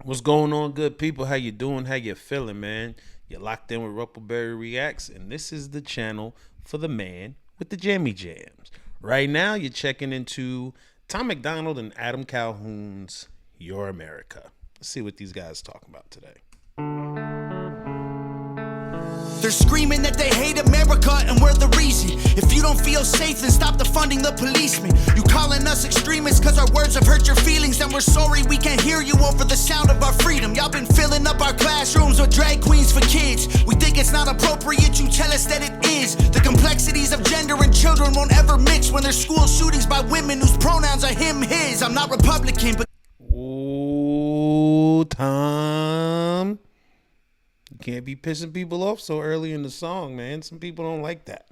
What's going on, good people? How you doing? How you feeling, man? You're locked in with Ruppleberry Reacts, and this is the channel for the man with the jammy jams. Right now, you're checking into Tom Macdonald and Adam Calhoun's Your America. Let's see what these guys talking about today. They're screaming that they hate America and we're the reason. If you don't feel safe, then stop defunding the policemen. You calling us extremists cause our words have hurt your feelings, and we're sorry we can't hear you over the sound of our freedom. Y'all been filling up our classrooms with drag queens for kids. We think it's not appropriate, you tell us that it is. The complexities of gender and children won't ever mix when there's school shootings by women whose pronouns are him, his. I'm not Republican, but... Ooh, Tom. You can't be pissing people off so early in the song, man. Some people don't like that.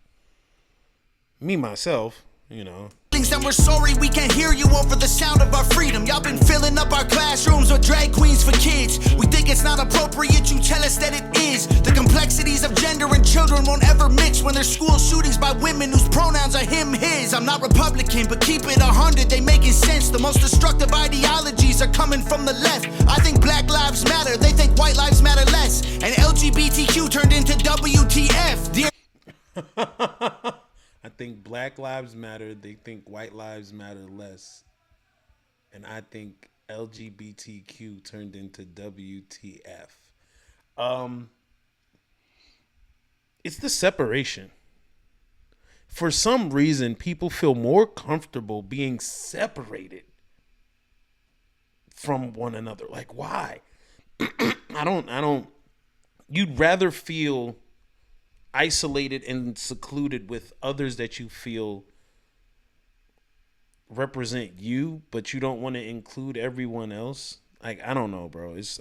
Me, myself, you know. And we're sorry we can't hear you over the sound of our freedom. Y'all been filling up our classrooms with drag queens for kids. We think it's not appropriate, you tell us that it is. The complexities of gender and children won't ever mix when there's school shootings by women whose pronouns are him, his. I'm not Republican, but keep it 100, they making sense. The most destructive ideologies are coming from the left. I think Black Lives Matter, they think white lives matter less. And LGBTQ turned into WTF. Dear I think Black Lives Matter, they think white lives matter less. And I think LGBTQ turned into WTF. It's the separation. For some reason, people feel more comfortable being separated from one another. Like, why? I don't, you'd rather feel isolated and secluded with others that you feel represent you, but you don't want to include everyone else. Like, I don't know, bro. It's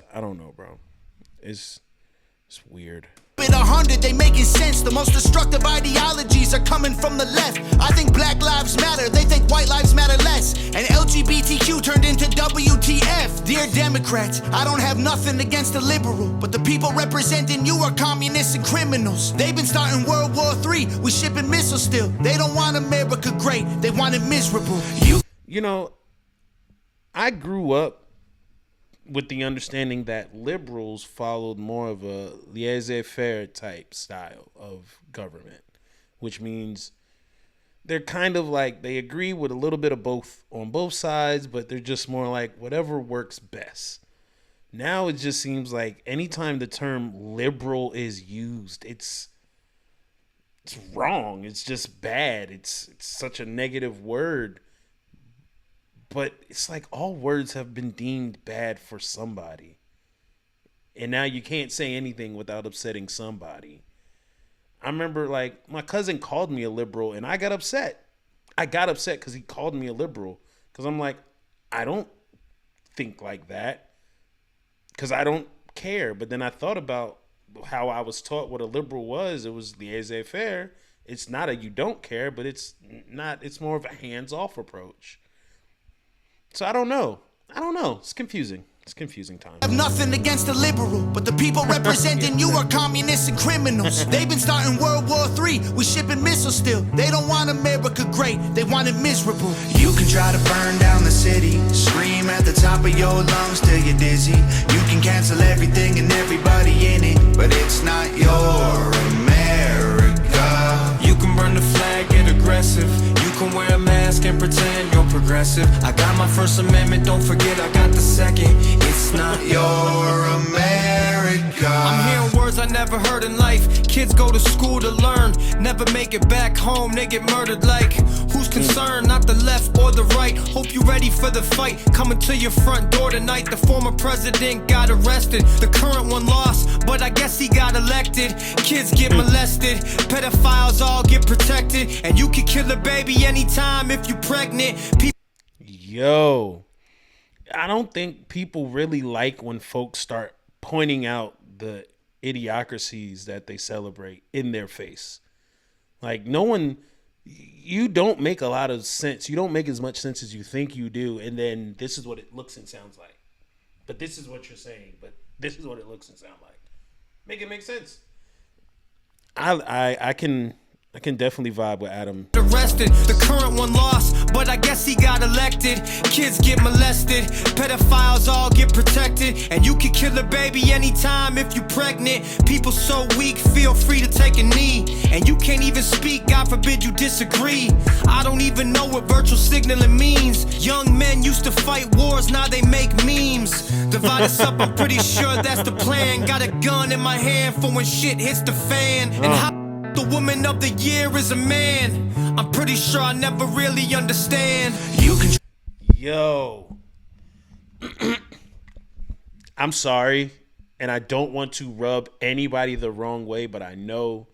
weird. At 100, they making sense. The most destructive ideologies are coming from the left. I think Black Lives Matter, they think white lives matter less. And LGBTQ turned into WTF. Dear Democrats, I don't have nothing against the liberal, but the people representing you are communists and criminals. They've been starting World War III. We shipping missiles still. They don't want America great, they want it miserable. You know, I grew up with the understanding that liberals followed more of a laissez-faire type style of government, which means they're kind of like, they agree with a little bit of both on both sides, but they're just more like whatever works best. Now it just seems like anytime the term liberal is used, it's wrong. It's just bad. It's such a negative word. But it's like all words have been deemed bad for somebody. And now you can't say anything without upsetting somebody. I remember, like, my cousin called me a liberal and I got upset. I got upset because he called me a liberal. Because I'm like, I don't think like that. Because I don't care. But then I thought about how I was taught what a liberal was. It was laissez-faire. It's not a you don't care, but it's more of a hands-off approach. So I don't know. It's confusing. It's confusing time. I have nothing against the liberal, but the people representing you are communists and criminals. They've been starting World War III. We shipping missiles still. They don't want America great, they want it miserable. You can try to burn down the city, scream at the top of your lungs till you're dizzy. You can cancel everything and everybody in it, but it's not your America. You can burn the flag, get aggressive. You can wear a mask and pretend you're progressive. I got my First Amendment, don't forget I got the second. It's not your America. I'm hearing words I never heard in life. Kids go to school to learn, never make it back home, they get murdered. Like, who's concerned? Not the left or the right. Hope you ready for the fight. Coming to your front door tonight. The former president got arrested, the current one lost, but I guess he got elected. Kids get molested, pedophiles all get protected, and you can kill a baby anytime if you pregnant. Yo, I don't think people really like when folks start pointing out the idiocracies that they celebrate in their face. Like, no one, you don't make a lot of sense. You don't make as much sense as you think you do. And then this is what it looks and sounds like. But this is what you're saying. But this is what it looks and sounds like. Make it make sense. I can I can definitely vibe with Adam. Arrested, the current one lost, but I guess he got elected. Kids get molested, pedophiles all get protected, and you can kill a baby anytime if you pregnant. People so weak, feel free to take a knee, and you can't even speak, God forbid you disagree. I don't even know what virtual signaling means. Young men used to fight wars, now they make memes. Divide us up, I'm pretty sure that's the plan. Got a gun in my hand for when shit hits the fan. And how the woman of the year is a man. I'm pretty sure I never really understand. You can. Yo. I'm sorry, and I don't want to rub anybody the wrong way, but I know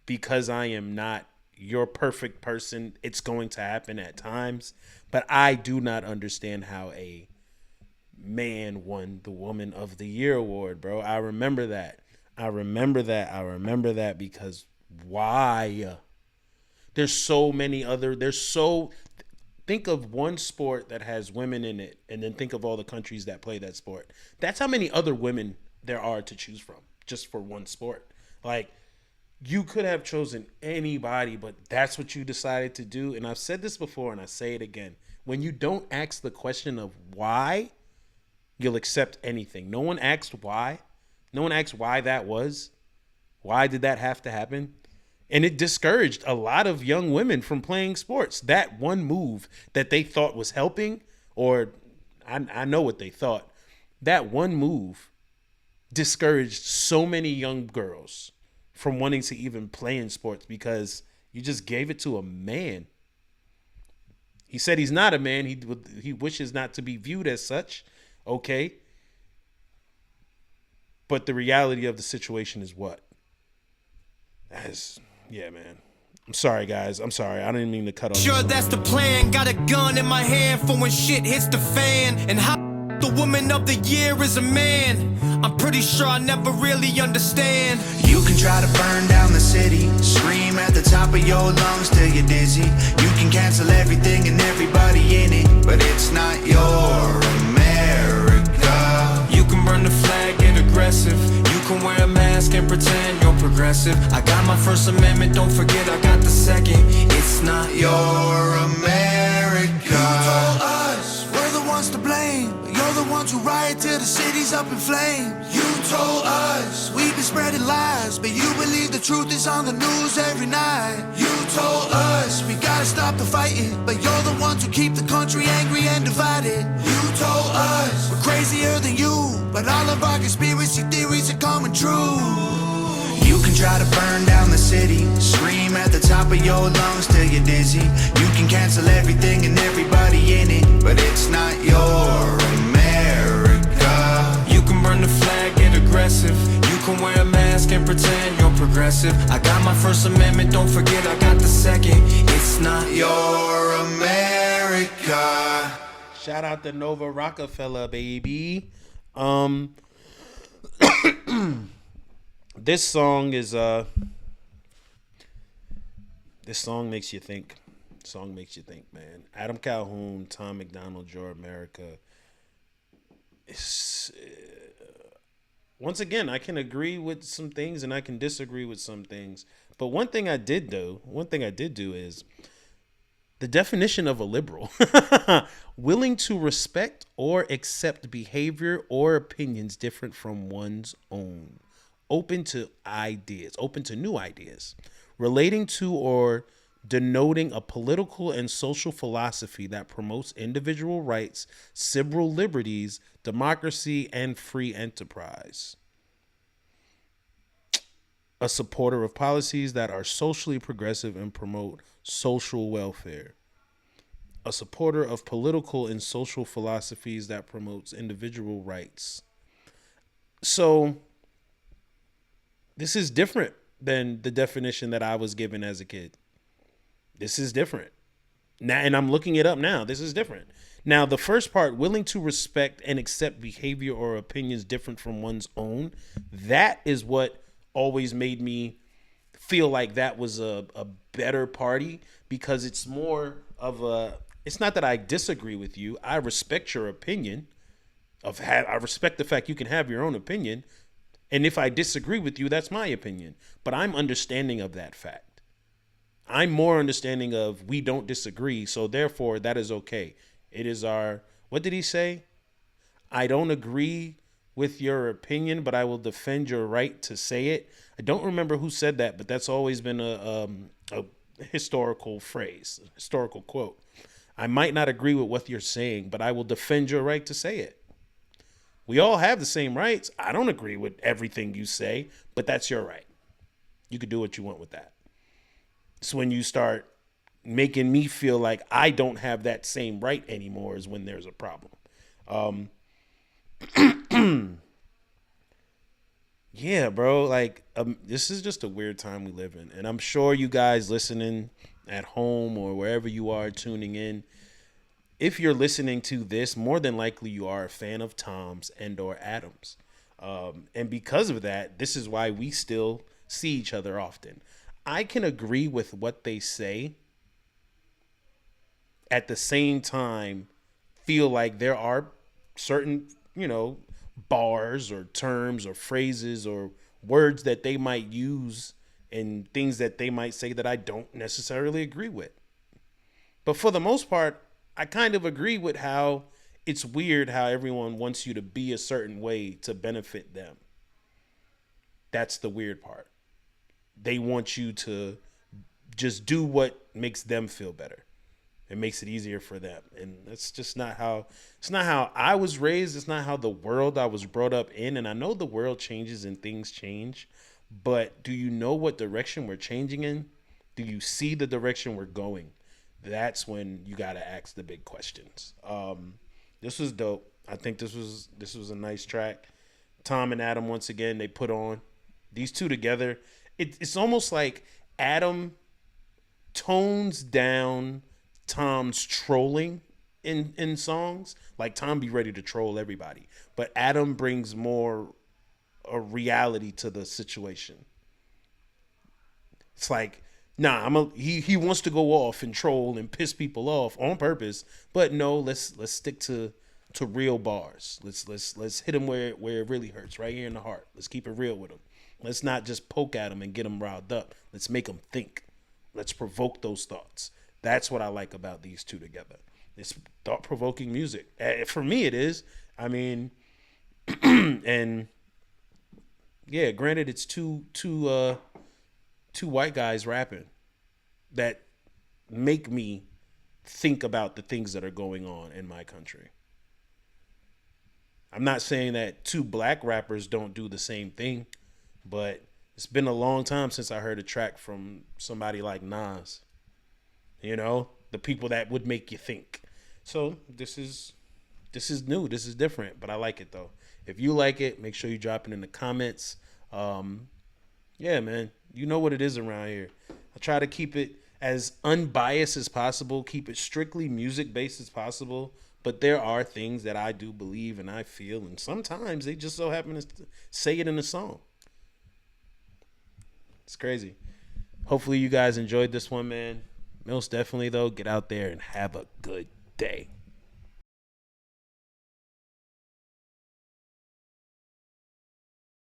because I am not your perfect person, it's going to happen at times. But I do not understand how a man won the Woman of the Year award, bro. I remember that because why? There's think of one sport that has women in it and then think of all the countries that play that sport. That's how many other women there are to choose from just for one sport. Like, you could have chosen anybody, but that's what you decided to do. And I've said this before and I say it again. When you don't ask the question of why, you'll accept anything. No one asked why. No one asked why that was. Why did that have to happen? And it discouraged a lot of young women from playing sports. That one move that they thought was helping, or I know what they thought, that one move discouraged so many young girls from wanting to even play in sports because you just gave it to a man. He said he's not a man. He wishes not to be viewed as such. Okay. But the reality of the situation is what? Yeah, man. I'm sorry, guys. I'm sorry. I didn't mean to cut off. Sure, that's the plan. Got a gun in my hand for when shit hits the fan. And how the Woman of the Year is a man. I'm pretty sure I never really understand. You can try to burn down the city, scream at the top of your lungs till you're dizzy. You can cancel everything and everybody in it, but it's not your America. You can burn the flag, get aggressive. You can wear a mask and pretend you're progressive. I got my First Amendment, don't forget I got the second. It's not your America. You told us we're the ones to blame. You're the ones who riot till the city's up in flames. You told us we've been spreading lies, but you believe the truth is on the news every night. You told us we gotta stop the fighting, but you're the ones who keep the country angry and divided. You told us we're crazier than you, but all of our conspiracy theories are coming true. You can try to burn down the city, scream at the top of your lungs till you're dizzy. You can cancel everything and everybody in it, but it's not your America. You can burn the flag, get aggressive. You can wear a mask and pretend you're progressive. I got my First Amendment, don't forget I got the second. It's not your America. Shout out to Nova Rockefeller, baby. This song is this song makes you think. Song makes you think, man. Adam Calhoun, Tom Macdonald, Your America. It's, once again, I can agree with some things and I can disagree with some things. But one thing I did do is the definition of a liberal. Willing to respect or accept behavior or opinions different from one's own. Open to new ideas. Relating to or denoting a political and social philosophy that promotes individual rights, civil liberties, democracy, and free enterprise. A supporter of policies that are socially progressive and promote social welfare. A supporter of political and social philosophies that promotes individual rights. So, this is different than the definition that I was given as a kid. This is different. Now, and I'm looking it up now. This is different. Now, the first part, willing to respect and accept behavior or opinions different from one's own, that is what always made me feel like that was a better party, because it's more of a, it's not that I disagree with you. I respect your opinion. I respect the fact you can have your own opinion. And if I disagree with you, that's my opinion. But I'm understanding of that fact. I'm more understanding of we don't disagree, so therefore that is okay. It is our, what did he say? I don't agree with your opinion, but I will defend your right to say it. I don't remember who said that, but that's always been a historical phrase, a historical quote. I might not agree with what you're saying, but I will defend your right to say it. We all have the same rights. I don't agree with everything you say, but that's your right. You could do what you want with that. It's when you start making me feel like I don't have that same right anymore is when there's a problem. Yeah, bro. Like, this is just a weird time we live in, and I'm sure you guys listening at home or wherever you are tuning in, if you're listening to this, more than likely you are a fan of Tom's and or Adams, and because of that, this is why we still see each other often. I can agree with what they say, at the same time feel like there are certain, bars or terms or phrases or words that they might use and things that they might say that I don't necessarily agree with. But for the most part, I kind of agree with how it's weird how everyone wants you to be a certain way to benefit them. That's the weird part. They want you to just do what makes them feel better. It makes it easier for them. And that's just not how, it's not how I was raised. It's not how the world I was brought up in. And I know the world changes and things change, but do you know what direction we're changing in? Do you see the direction we're going? That's when you got to ask the big questions. This was dope. I think this was a nice track. Tom and Adam, once again, they put on these two together. It's almost like Adam tones down Tom's trolling in songs. Like, Tom be ready to troll everybody, but Adam brings more a reality to the situation. It's like, nah, he wants to go off and troll and piss people off on purpose, but no, let's stick to real bars. Let's hit him where it really hurts, right here in the heart. Let's keep it real with him. Let's not just poke at him and get him riled up. Let's make him think. Let's provoke those thoughts. That's what I like about these two together. It's thought-provoking music. For me, it is. I mean, and yeah, granted, it's two white guys rapping that make me think about the things that are going on in my country. I'm not saying that two black rappers don't do the same thing, but it's been a long time since I heard a track from somebody like Nas. The people that would make you think. So this is new. This is different, but I like it though. If you like it, make sure you drop it in the comments. Yeah, man, you know what it is around here. I try to keep it as unbiased as possible, keep it strictly music based as possible. But there are things that I do believe and I feel, and sometimes they just so happen to say it in a song. It's crazy. Hopefully you guys enjoyed this one, man. Most definitely, though, get out there and have a good day.